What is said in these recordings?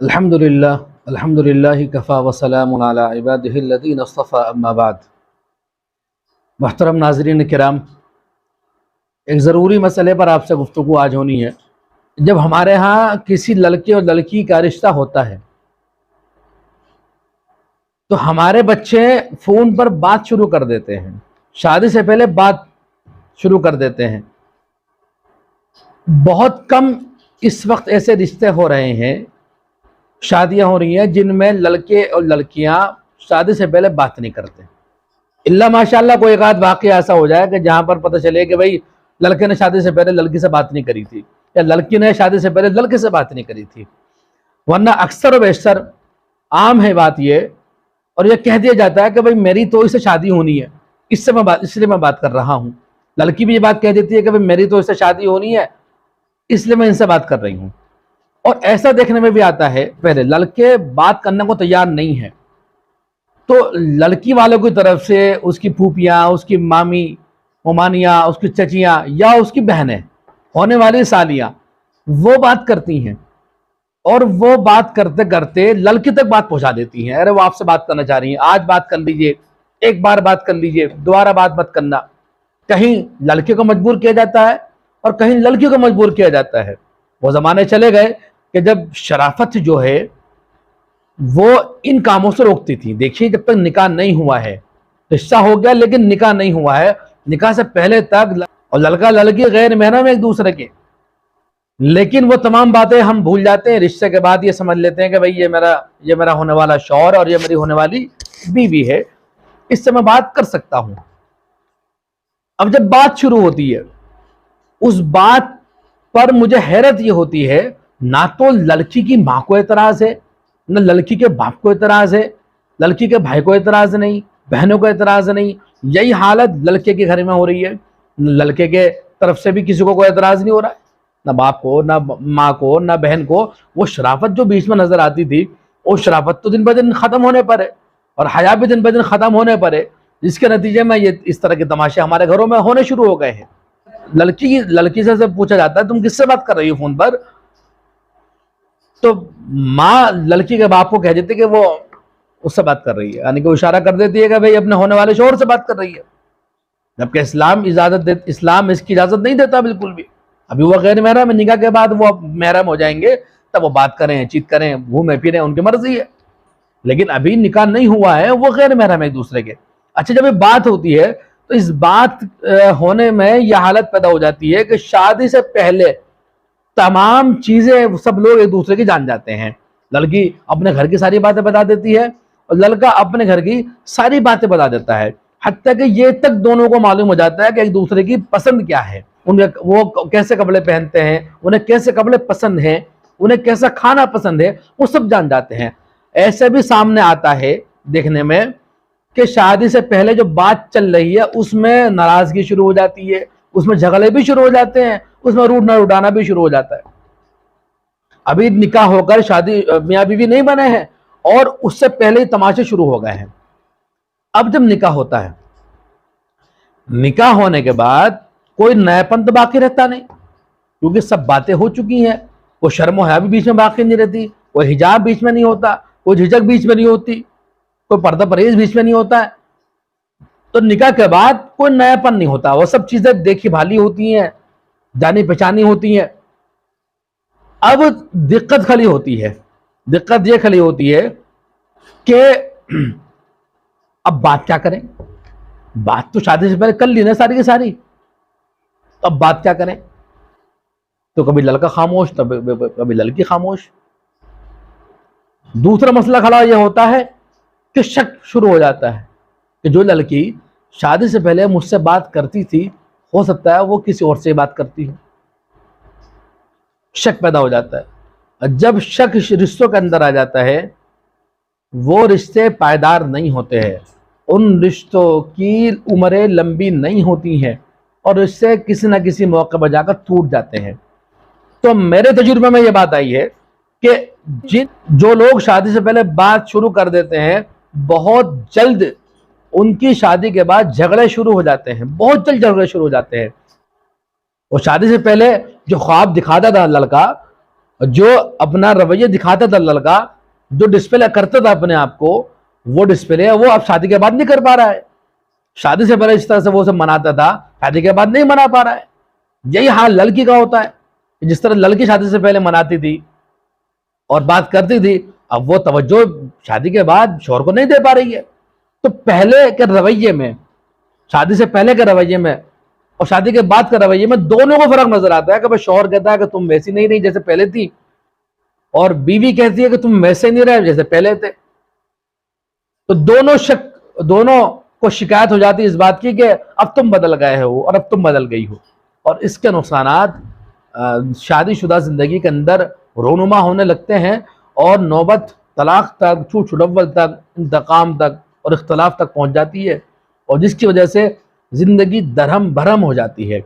الحمدللہ کفا وسلام علی عبادہ الذین اصطفى اما بعد۔ محترم ناظرین کرام، ایک ضروری مسئلے پر آپ سے گفتگو آج ہونی ہے۔ جب ہمارے ہاں کسی لڑکے اور لڑکی کا رشتہ ہوتا ہے تو ہمارے بچے فون پر بات شروع کر دیتے ہیں، شادی سے پہلے بات شروع کر دیتے ہیں۔ بہت کم اس وقت ایسے رشتے ہو رہے ہیں، شادیاں ہو رہی ہیں جن میں لڑکے اور لڑکیاں شادی سے پہلے بات نہیں کرتے، اللہ ماشاءاللہ کوئی ایک آدھ واقعہ ایسا ہو جائے کہ جہاں پر پتہ چلے کہ بھائی لڑکے نے شادی سے پہلے لڑکی سے بات نہیں کری تھی، یا لڑکی نے شادی سے پہلے لڑکے سے بات نہیں کری تھی۔ ورنہ اکثر و بیشتر عام ہے بات یہ، اور یہ کہہ دیا جاتا ہے کہ بھائی میری تو اس سے شادی ہونی ہے، اس لیے میں بات کر رہا ہوں۔ لڑکی بھی یہ بات کہہ دیتی ہے کہ بھائی میری تو اس سے شادی ہونی ہے، اس لیے میں ان سے بات کر رہی ہوں۔ اور ایسا دیکھنے میں بھی آتا ہے پہلے لڑکے بات کرنے کو تیار نہیں ہے تو لڑکی والوں کی طرف سے اس کی پھوپھیاں، اس کی مامی ممانیاں، اس کی چچیاں یا اس کی بہنیں، ہونے والی سالیاں، وہ بات کرتی ہیں، اور وہ بات کرتے کرتے لڑکی تک بات پہنچا دیتی ہیں۔ ارے وہ آپ سے بات کرنا چاہ رہی ہیں، آج بات کر لیجئے، ایک بار بات کر لیجئے، دوبارہ بات مت کرنا۔ کہیں لڑکے کو مجبور کیا جاتا ہے اور کہیں لڑکی کو مجبور کیا جاتا ہے۔ وہ زمانے چلے گئے کہ جب شرافت جو ہے وہ ان کاموں سے روکتی تھی۔ دیکھیے جب تک نکاح نہیں ہوا ہے، رشتہ ہو گیا لیکن نکاح نہیں ہوا ہے، نکاح سے پہلے تک اور لڑکا لڑکی غیر محرم ایک دوسرے کے، لیکن وہ تمام باتیں ہم بھول جاتے ہیں۔ رشتے کے بعد یہ سمجھ لیتے ہیں کہ بھئی یہ میرا ہونے والا شوہر اور یہ میری ہونے والی بیوی ہے، اس سے میں بات کر سکتا ہوں۔ اب جب بات شروع ہوتی ہے، اس بات پر مجھے حیرت یہ ہوتی ہے، نہ تو لڑکی کی ماں کو اعتراض ہے، نہ لڑکی کے باپ کو اعتراض ہے، لڑکی کے بھائی کو اعتراض نہیں، بہنوں کو اعتراض نہیں۔ یہی حالت لڑکے کے گھر میں ہو رہی ہے، لڑکے کے طرف سے بھی کسی کو کوئی اعتراض نہیں ہو رہا ہے، نہ باپ کو، نہ ماں کو، نہ بہن کو۔ وہ شرافت جو بیچ میں نظر آتی تھی، وہ شرافت تو دن بہ دن ختم ہونے پر ہے، اور حیا بھی دن بہ دن ختم ہونے پر ہے، جس کے نتیجے میں یہ اس طرح کے تماشے ہمارے گھروں میں ہونے شروع ہو گئے ہیں۔ لڑکی سے پوچھا جاتا ہے تم کس سے بات کر رہی ہو فون پر، تو ماں لڑکی کے باپ کو کہہ دیتے کہ وہ اس سے بات کر رہی ہے، یعنی کہ وہ اشارہ کر دیتی ہے کہ بھئی اپنے ہونے والے شوہر سے بات کر رہی ہے، جبکہ اسلام اس کی اجازت نہیں دیتا بالکل بھی۔ ابھی وہ غیر محرم ہے، نکاح کے بعد وہ محرم ہو جائیں گے، تب وہ بات کریں، چیت کریں، گھومیں پھریں، ان کی مرضی ہے، لیکن ابھی نکاح نہیں ہوا ہے، وہ غیر محرم ہے ایک دوسرے کے۔ اچھا جب یہ بات ہوتی ہے تو اس بات ہونے میں یہ حالت پیدا ہو جاتی ہے کہ شادی سے پہلے تمام چیزیں سب لوگ ایک دوسرے کی جان جاتے ہیں۔ لڑکی اپنے گھر کی ساری باتیں بتا دیتی ہے اور لڑکا اپنے گھر کی ساری باتیں بتا دیتا ہے، حتیٰ کہ یہ تک دونوں کو معلوم ہو جاتا ہے کہ ایک دوسرے کی پسند کیا ہے، وہ کیسے کپڑے پہنتے ہیں، انہیں کیسے کپڑے پسند ہیں، انہیں کیسا کھانا پسند ہے، وہ سب جان جاتے ہیں۔ ایسے بھی سامنے آتا ہے دیکھنے میں کہ شادی سے پہلے جو بات چل رہی ہے اس میں ناراضگی شروع ہو جاتی ہے، اس میں جھگڑے بھی شروع ہو جاتے ہیں، اس میں روٹنا روٹانا بھی شروع ہو جاتا ہے۔ ابھی نکاح ہو کر شادی میاں بیوی نہیں بنے ہیں اور اس سے پہلے ہی تماشے شروع ہو گئے ہیں۔ اب جب نکاح ہوتا ہے، نکاح ہونے کے بعد کوئی نیا پن تو باقی رہتا نہیں، کیونکہ سب باتیں ہو چکی ہیں، کوئی شرم و حیا بھی بیچ میں باقی نہیں رہتی، کوئی حجاب بیچ میں نہیں ہوتا، کوئی جھجک بیچ میں نہیں ہوتی، کوئی پردہ پرہیز بیچ میں نہیں ہوتا ہے۔ تو نکاح کے بعد کوئی نیا پن نہیں ہوتا، وہ سب چیزیں دیکھی بھالی ہوتی ہیں، جانی پہچانی ہوتی ہیں۔ اب دقت کھڑی ہوتی ہے، دقت یہ کھڑی ہوتی ہے کہ اب بات کیا کریں؟ بات تو شادی سے پہلے کر لی نا ساری کی ساری، اب بات کیا کریں؟ تو کبھی لڑکا خاموش، کبھی لڑکی خاموش۔ دوسرا مسئلہ کھڑا یہ ہوتا ہے کہ شک شروع ہو جاتا ہے کہ جو لڑکی شادی سے پہلے مجھ سے بات کرتی تھی، ہو سکتا ہے وہ کسی اور سے بات کرتی ہے، شک پیدا ہو جاتا ہے۔ جب شک رشتوں کے اندر آ جاتا ہے، وہ رشتے پائیدار نہیں ہوتے ہیں، ان رشتوں کی عمریں لمبی نہیں ہوتی ہیں، اور رشتے کسی نہ کسی موقع پر جا کر ٹوٹ جاتے ہیں۔ تو میرے تجربے میں یہ بات آئی ہے کہ جو لوگ شادی سے پہلے بات شروع کر دیتے ہیں، بہت جلد ان کی شادی کے بعد جھگڑے شروع ہو جاتے ہیں، بہت جلد جھگڑے شروع ہو جاتے ہیں۔ وہ شادی سے پہلے جو خواب دکھاتا تھا لڑکا، جو اپنا رویہ دکھاتا تھا لڑکا، جو ڈسپلے کرتا تھا اپنے آپ کو، وہ ڈسپلے وہ اب شادی کے بعد نہیں کر پا رہا ہے. شادی سے پہلے اس طرح سے وہ سب مناتا تھا، شادی کے بعد نہیں منا پا رہا ہے. یہی حال لڑکی کا ہوتا ہے، جس طرح لڑکی شادی سے پہلے مناتی تھی اور بات کرتی تھی، اب وہ توجہ شادی کے بعد شوہر کو نہیں دے پا رہی ہے. تو پہلے کے رویے میں، شادی سے پہلے کے رویے میں اور شادی کے بعد کے رویے میں دونوں کو فرق نظر آتا ہے. کہ شوہر کہتا ہے کہ تم ویسی نہیں رہی جیسے پہلے تھی، اور بیوی کہتی ہے کہ تم ویسے نہیں رہے جیسے پہلے تھے. تو دونوں کو شکایت ہو جاتی ہے اس بات کی کہ اب تم بدل گئے ہو اور اب تم بدل گئی ہو. اور اس کے نقصانات شادی شدہ زندگی کے اندر رونما ہونے لگتے ہیں، اور نوبت طلاق تک، چھوٹ چھڑول تک، انتقام تک اور اختلاف تک پہنچ جاتی ہے، اور جس کی وجہ سے زندگی درہم بھرم ہو جاتی ہے.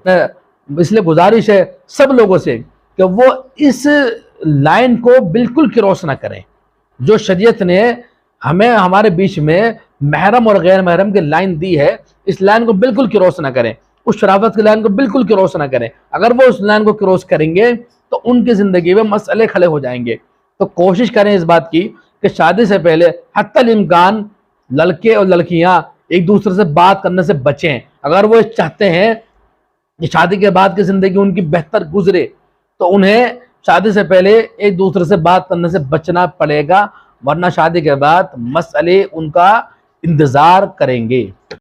اس لیے گزارش ہے سب لوگوں سے کہ وہ اس لائن کو بالکل کراس نہ کریں جو شریعت نے ہمیں ہمارے بیچ میں محرم اور غیر محرم کی لائن دی ہے. اس لائن کو بالکل کراس نہ کریں، اس شرافت کی لائن کو بالکل کراس نہ کریں. اگر وہ اس لائن کو کراس کریں گے تو ان کی زندگی میں مسئلے کھڑے ہو جائیں گے. تو کوشش کریں اس بات کی کہ شادی سے پہلے حتی الامکان لڑکے اور لڑکیاں ایک دوسرے سے بات کرنے سے بچیں. اگر وہ چاہتے ہیں کہ شادی کے بعد کی زندگی ان کی بہتر گزرے تو انہیں شادی سے پہلے ایک دوسرے سے بات کرنے سے بچنا پڑے گا، ورنہ شادی کے بعد مسئلے ان کا انتظار کریں گے.